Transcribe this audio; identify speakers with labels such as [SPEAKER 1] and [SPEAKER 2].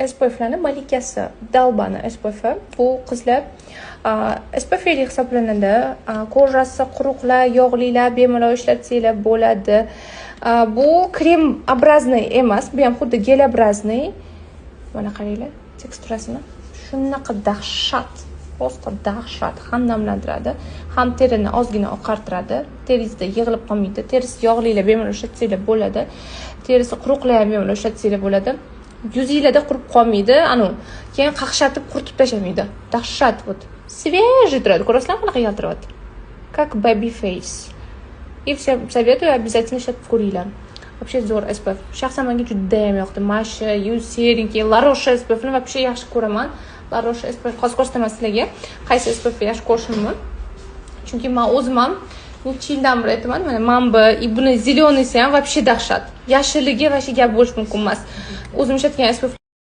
[SPEAKER 1] SPF'larni malikasi Dalbani SPF. Bu qizlar SPF hisoblanadi. Kojasi quruqlar, yog'lilar bemalol ishlatsanglar bo'ladi. Bu krem obrazniy emas, bu ham xuddi gel obrazniy. Mana qaranglar, teksturasini. Shunaqa dahshat. Просто dahshat, ham namlantiradi, ham terini ozgina oqartiradi. Terisida yig'ilib qolmaydi. Terisi yog'lilar bemalol ishlatsanglar bo'ladi. Terisi quruqlar ham bemalol ishlatsanglar bo'ladi. Yuzinglarda qurib qolmaydi, keyin qaqshatib quritib tashlamaydi. Dahshat, вот. Свежий turadi. Ko'rasizlarmi, qanaqa yaltiryapti? Как baby face. И всем советую обязательно ishlatib ko'ringlar. Вообще zo'r SPF. Shaxsan menga juda ham yoqdi. Mashi, yuz serinki, La Roche SPFni вообще yaxshi ko'raman. La Roche SPF hozir ko'rsataman sizlarga. Qaysi SPF yaxshi ko'rishimni. Chunki men o'zim ham necha yildan beri aytaman, mana bu buni zelenoysi ham вообще dahshat. Yashilligi va gap bo'lish mumkin emas. O'zim ishlatgan SPF